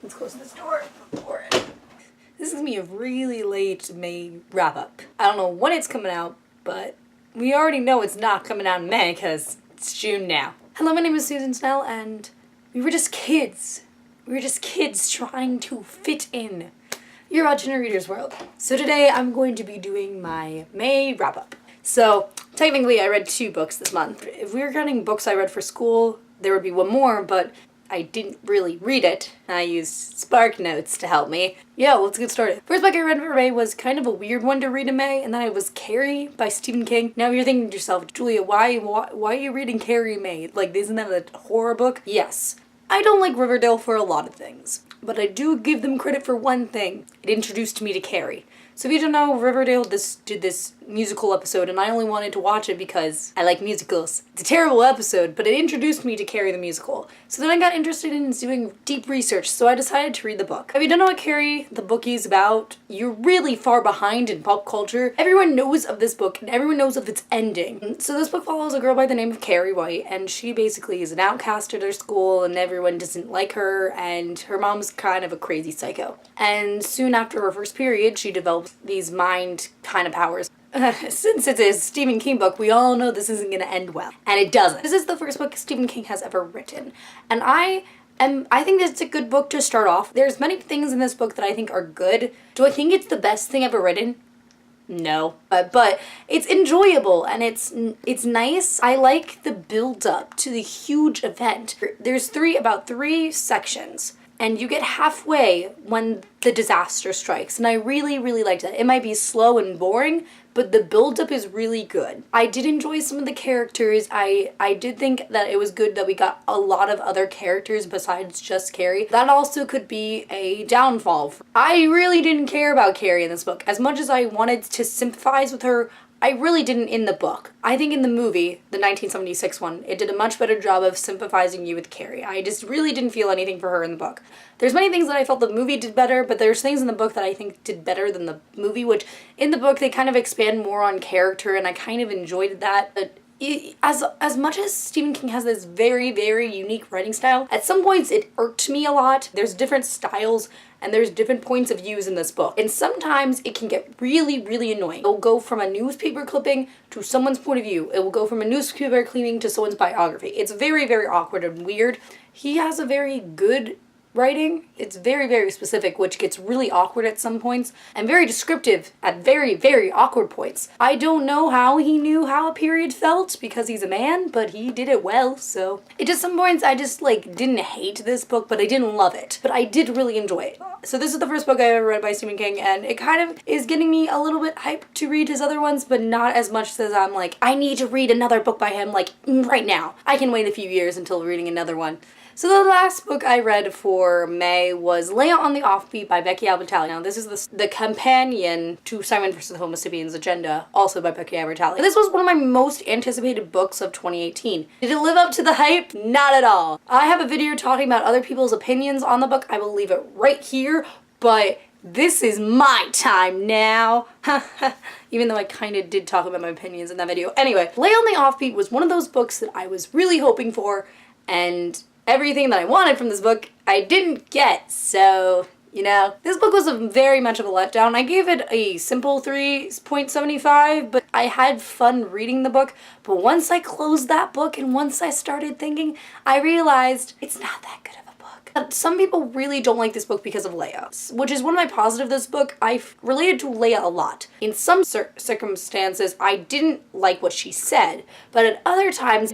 Let's close this door for it. This is gonna be a really late May wrap-up. I don't know when it's coming out, but we already know it's not coming out in May because it's June now. Hello, my name is Susan Snell, and we were just kids. We were just kids trying to fit in. You're watching A Reader's World. So today I'm going to be doing my May wrap-up. So technically I read 2 books this month. If we were counting books I read for school, there would be one more, but I didn't really read it. I used Spark Notes to help me. Yeah, let's get started. First book I read for May was kind of a weird one to read in May, and then it was Carrie by Stephen King. Now you're thinking to yourself, Julia, why are you reading Carrie in May? Like, isn't that a horror book? Yes. I don't like Riverdale for a lot of things, but I do give them credit for one thing. It introduced me to Carrie. So if you don't know, Riverdale did this musical episode, and I only wanted to watch it because I like musicals. It's a terrible episode, but it introduced me to Carrie the musical. So then I got interested in doing deep research, so I decided to read the book. If you don't know what Carrie the book is about, you're really far behind in pop culture. Everyone knows of this book, and everyone knows of its ending. So this book follows a girl by the name of Carrie White, and she basically is an outcast at her school, and everyone doesn't like her, and her mom's kind of a crazy psycho. And soon after her first period, she develops these mind kind of powers. Since it's a Stephen King book, we all know this isn't going to end well. And it doesn't. This is the first book Stephen King has ever written. And I think it's a good book to start off. There's many things in this book that I think are good. Do I think it's the best thing ever written? No. But it's enjoyable and it's nice. I like the build up to the huge event. There's about three sections. And you get halfway when the disaster strikes. And I really, really liked that. It might be slow and boring, but the build-up is really good. I did enjoy some of the characters. I did think that it was good that we got a lot of other characters besides just Carrie. That also could be a downfall. I really didn't care about Carrie in this book. As much as I wanted to sympathize with her, I really didn't in the book. I think in the movie, the 1976 one, it did a much better job of sympathizing you with Carrie. I just really didn't feel anything for her in the book. There's many things that I felt the movie did better, but there's things in the book that I think did better than the movie, which in the book they kind of expand more on character, and I kind of enjoyed that. But as much as Stephen King has this very, very unique writing style, at some points it irked me a lot. There's different styles and there's different points of views in this book. And sometimes it can get really, really annoying. It'll go from a newspaper clipping to someone's point of view. It will go from a newspaper clipping to someone's biography. It's very, very awkward and weird. He has a very good writing. It's very, very specific, which gets really awkward at some points, and very descriptive at very, very awkward points. I don't know how he knew how a period felt, because he's a man, but he did it well, so. It just, some points I just, didn't hate this book, but I didn't love it. But I did really enjoy it. So this is the first book I ever read by Stephen King, and it kind of is getting me a little bit hyped to read his other ones, but not as much as I'm like, I need to read another book by him, right now. I can wait a few years until reading another one. So the last book I read for May was Leia on the Offbeat by Becky Albertalli. Now this is the companion to Simon vs. the Homo Sapiens Agenda, also by Becky Albertalli. This was one of my most anticipated books of 2018. Did it live up to the hype? Not at all. I have a video talking about other people's opinions on the book. I will leave it right here, but this is my time now. Even though I kind of did talk about my opinions in that video. Anyway, Leia on the Offbeat was one of those books that I was really hoping for, and everything that I wanted from this book, I didn't get, so, This book was very much of a letdown. I gave it a simple 3.75, but I had fun reading the book. But once I closed that book and once I started thinking, I realized it's not that good of a book. Some people really don't like this book because of Leia, which is one of my positives of this book. I related to Leia a lot. In some circumstances, I didn't like what she said, but at other times,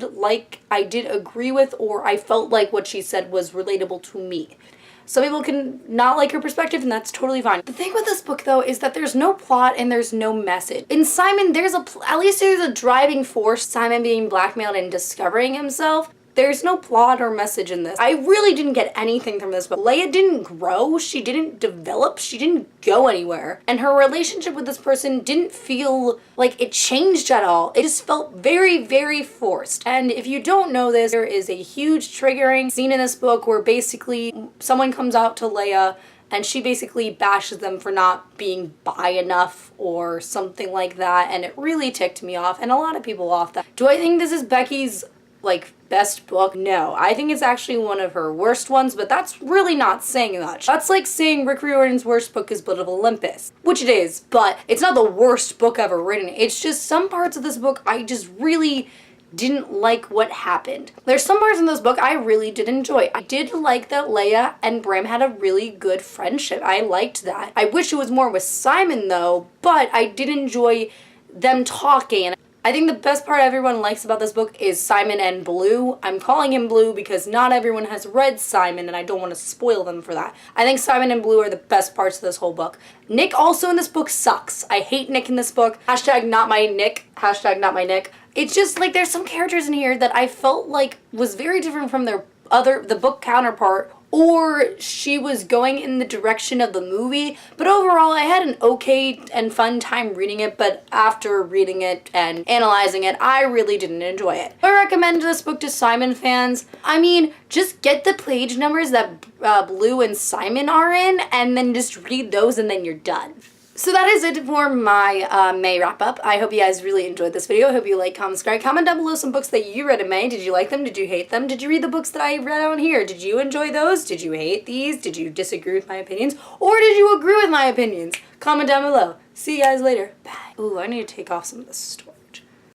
I did agree with, or I felt like what she said was relatable to me. Some people can not like her perspective, and that's totally fine. The thing with this book, though, is that there's no plot and there's no message. In Simon, at least there's a driving force, Simon being blackmailed and discovering himself. There's no plot or message in this. I really didn't get anything from this book. Leia didn't grow, she didn't develop, she didn't go anywhere. And her relationship with this person didn't feel like it changed at all. It just felt very, very forced. And if you don't know this, there is a huge triggering scene in this book where basically someone comes out to Leia and she basically bashes them for not being bi enough or something like that, and it really ticked me off, and a lot of people off that. Do I think this is Becky's like, best book? No. I think it's actually one of her worst ones, but that's really not saying much. That's like saying Rick Riordan's worst book is Blood of Olympus, which it is, but it's not the worst book ever written. It's just some parts of this book I just really didn't like what happened. There's some parts in this book I really did enjoy. I did like that Leia and Bram had a really good friendship. I liked that. I wish it was more with Simon though, but I did enjoy them talking. I think the best part everyone likes about this book is Simon and Blue. I'm calling him Blue because not everyone has read Simon and I don't want to spoil them for that. I think Simon and Blue are the best parts of this whole book. Nick also in this book sucks. I hate Nick in this book. Hashtag not my Nick. Hashtag not my Nick. It's just like there's some characters in here that I felt like was very different from the book counterpart, or she was going in the direction of the movie. But overall, I had an okay and fun time reading it, but after reading it and analyzing it, I really didn't enjoy it. I recommend this book to Simon fans. I mean, just get the page numbers that Blue and Simon are in, and then just read those, and then you're done. So that is it for my May wrap-up. I hope you guys really enjoyed this video. I hope you like, comment, subscribe. Comment down below some books that you read in May. Did you like them? Did you hate them? Did you read the books that I read on here? Did you enjoy those? Did you hate these? Did you disagree with my opinions? Or did you agree with my opinions? Comment down below. See you guys later. Bye. Ooh, I need to take off some of this stuff.